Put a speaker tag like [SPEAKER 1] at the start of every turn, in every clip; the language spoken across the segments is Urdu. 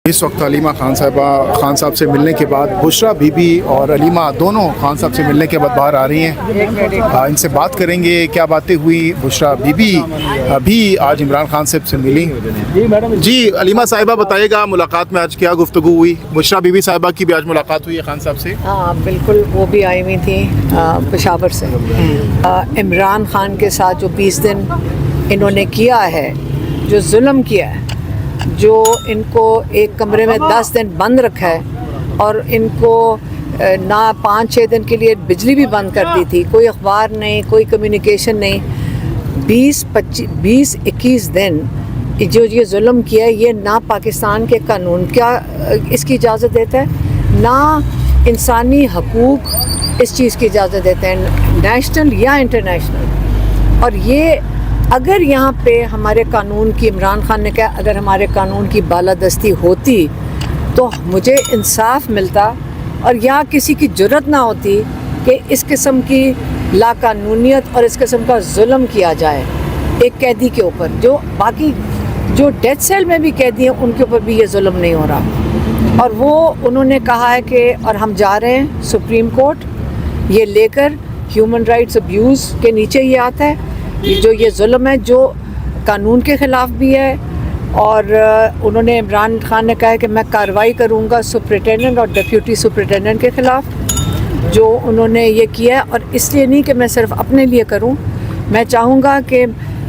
[SPEAKER 1] اس وقت علیمہ خان صاحب سے ملنے کے بعد بشرا بی بی اور علیمہ دونوں خان صاحب سے ملنے کے بعد باہر آ رہی ہیں. ان سے بات کریں گے کیا باتیں ہوئی. بشرا بی بی بھی آج عمران خان صاحب سے ملی. جی علیمہ صاحبہ بتائیے گا ملاقات میں آج کیا گفتگو ہوئی. بشرا بی بی صاحبہ کی بھی آج ملاقات ہوئی ہے خان صاحب سے.
[SPEAKER 2] ہاں بالکل, وہ بھی آئی ہوئی تھیں پشاور سے. عمران خان کے ساتھ جو 20 دن انہوں نے کیا ہے, جو ظلم کیا ہے, جو ان کو ایک کمرے میں 10 دن بند رکھا ہے اور ان کو نہ 5-6 دن کے لیے بجلی بھی بند کر دی تھی, کوئی اخبار نہیں, کوئی کمیونیکیشن نہیں. 20-21 دن جو یہ ظلم کیا ہے, یہ نہ پاکستان کے قانون کیا اس کی اجازت دیتا ہے, نہ انسانی حقوق اس چیز کی اجازت دیتے ہیں, نیشنل یا انٹرنیشنل. اور یہ اگر یہاں پہ ہمارے قانون کی, عمران خان نے کہا اگر ہمارے قانون کی بالادستی ہوتی تو مجھے انصاف ملتا اور یا کسی کی جرت نہ ہوتی کہ اس قسم کی لاقانونیت اور اس قسم کا ظلم کیا جائے ایک قیدی کے اوپر. جو باقی جو ڈیتھ سیل میں بھی قیدی ہیں ان کے اوپر بھی یہ ظلم نہیں ہو رہا. اور وہ انہوں نے کہا ہے کہ اور ہم جا رہے ہیں سپریم کورٹ یہ لے کر, ہیومن رائٹس ابیوز کے نیچے یہ آتا ہے جو یہ ظلم ہے, جو قانون کے خلاف بھی ہے. اور انہوں نے عمران خان نے کہا ہے کہ میں کارروائی کروں گا سپرنٹینڈنٹ اور ڈپیوٹی سپرنٹینڈنٹ کے خلاف جو انہوں نے یہ کیا ہے. اور اس لیے نہیں کہ میں صرف اپنے لیے کروں, میں چاہوں گا کہ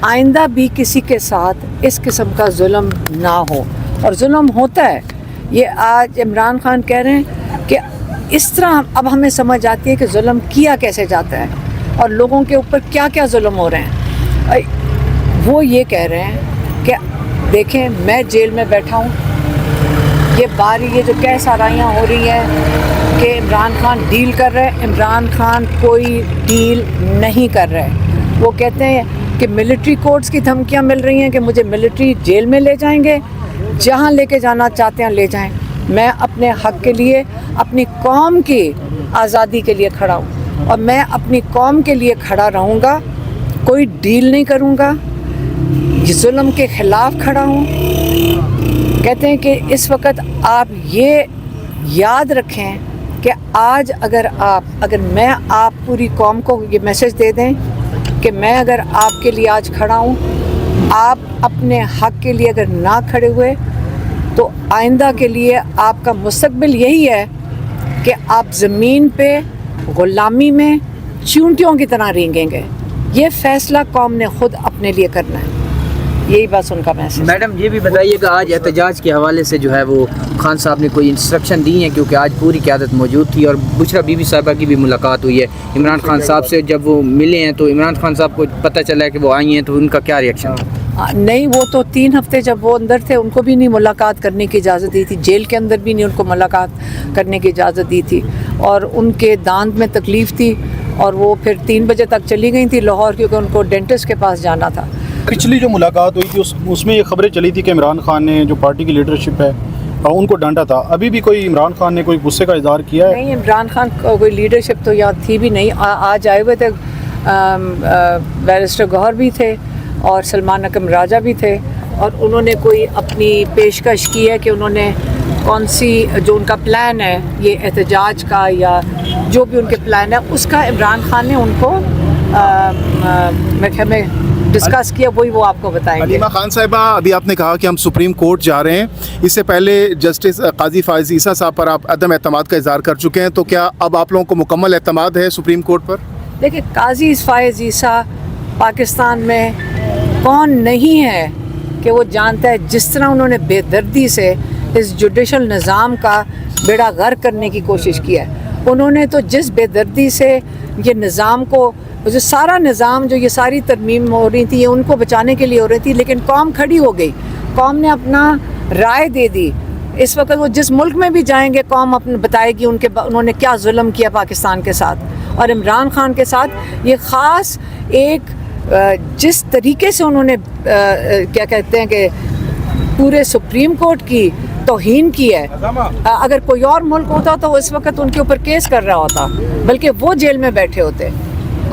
[SPEAKER 2] آئندہ بھی کسی کے ساتھ اس قسم کا ظلم نہ ہو. اور ظلم ہوتا ہے, یہ آج عمران خان کہہ رہے ہیں کہ اس طرح اب ہمیں سمجھ آتی ہے کہ ظلم کیا کیسے جاتا ہے اور لوگوں کے اوپر کیا کیا ظلم ہو رہے ہیں. وہ یہ کہہ رہے ہیں کہ دیکھیں میں جیل میں بیٹھا ہوں, یہ جو کیس آرائیاں ہو رہی ہیں کہ عمران خان ڈیل کر رہے ہیں, عمران خان کوئی ڈیل نہیں کر رہے. وہ کہتے ہیں کہ ملٹری کورٹس کی دھمکیاں مل رہی ہیں کہ مجھے ملٹری جیل میں لے جائیں گے, جہاں لے کے جانا چاہتے ہیں لے جائیں. میں اپنے حق کے لیے, اپنی قوم کی آزادی کے لیے کھڑا ہوں اور میں اپنی قوم کے لیے کھڑا رہوں گا, کوئی ڈیل نہیں کروں گا, ظلم کے خلاف کھڑا ہوں. کہتے ہیں کہ اس وقت آپ یہ یاد رکھیں کہ آج اگر میں آپ پوری قوم کو یہ میسج دے دیں کہ میں اگر آپ کے لیے آج کھڑا ہوں, آپ اپنے حق کے لیے اگر نہ کھڑے ہوئے تو آئندہ کے لیے آپ کا مستقبل یہی ہے کہ آپ زمین پہ غلامی میں چونٹیوں کی طرح رینگیں گے. یہ فیصلہ قوم نے خود اپنے لیے کرنا ہے. یہی بس ان کا میسج.
[SPEAKER 3] میڈم یہ بھی بتائیے کہ آج احتجاج کے حوالے سے جو ہے وہ خان صاحب نے کوئی انسٹرکشن دی ہیں, کیونکہ آج پوری قیادت موجود تھی اور بشرا بی بی صاحبہ کی بھی ملاقات ہوئی ہے عمران خان صاحب سے. جب وہ ملے ہیں تو عمران خان صاحب کو پتہ چلا ہے کہ وہ آئی ہیں, تو ان کا کیا ریئیکشن تھا؟
[SPEAKER 2] نہیں, وہ تو 3 ہفتے جب وہ اندر تھے ان کو بھی نہیں ملاقات کرنے کی اجازت دی تھی, جیل کے اندر بھی نہیں ان کو ملاقات کرنے کی اجازت دی تھی. اور ان کے دانت میں تکلیف تھی اور وہ پھر 3 بجے تک چلی گئی تھی لاہور, کیونکہ ان کو ڈینٹسٹ کے پاس جانا تھا.
[SPEAKER 4] پچھلی جو ملاقات ہوئی تھی اس میں یہ خبریں چلی تھی کہ عمران خان نے جو پارٹی کی لیڈرشپ ہے ان کو ڈانٹا تھا. ابھی بھی کوئی عمران خان نے کوئی غصے کا اظہار کیا ہے؟
[SPEAKER 2] نہیں, عمران خان کو کوئی لیڈرشپ تو یہاں تھی بھی نہیں. آج آئے ہوئے تھے بیرسٹر گوہر بھی تھے اور سلمان اکرم راجہ بھی تھے, اور انہوں نے کوئی اپنی پیشکش کی ہے کہ انہوں نے کون سی جو ان کا پلان ہے یہ احتجاج کا یا جو بھی ان کے پلان ہے اس کا عمران خان نے ان کو میرے خیال میں ڈسکس کیا, وہی وہ آپ کو بتائیں گے.
[SPEAKER 1] علیمہ خان صاحبہ ابھی آپ نے کہا کہ ہم سپریم کورٹ جا رہے ہیں, اس سے پہلے جسٹس قاضی فائز عیسیٰ صاحب پر آپ عدم اعتماد کا اظہار کر چکے ہیں, تو کیا اب آپ لوگوں کو مکمل اعتماد ہے سپریم کورٹ پر؟
[SPEAKER 2] دیکھیں, قاضی فائز عیسیٰ پاکستان میں کون نہیں ہے کہ وہ جانتا ہے جس طرح انہوں نے بے دردی سے اس جوڈیشل نظام کا بیڑا غرق کرنے کی کوشش کی ہے. انہوں نے تو جس بے دردی سے یہ نظام کو, جو سارا نظام جو یہ ساری ترمیم ہو رہی تھی یہ ان کو بچانے کے لیے ہو رہی تھی, لیکن قوم کھڑی ہو گئی, قوم نے اپنا رائے دے دی. اس وقت وہ جس ملک میں بھی جائیں گے قوم اپنے بتائے گی انہوں نے کیا ظلم کیا پاکستان کے ساتھ اور عمران خان کے ساتھ. یہ خاص ایک جس طریقے سے انہوں نے کیا کہتے ہیں کہ پورے سپریم کورٹ کی توہین کی ہے. اگر کوئی اور ملک ہوتا تو اس وقت ان کے اوپر کیس کر رہا ہوتا, بلکہ وہ جیل میں بیٹھے ہوتے.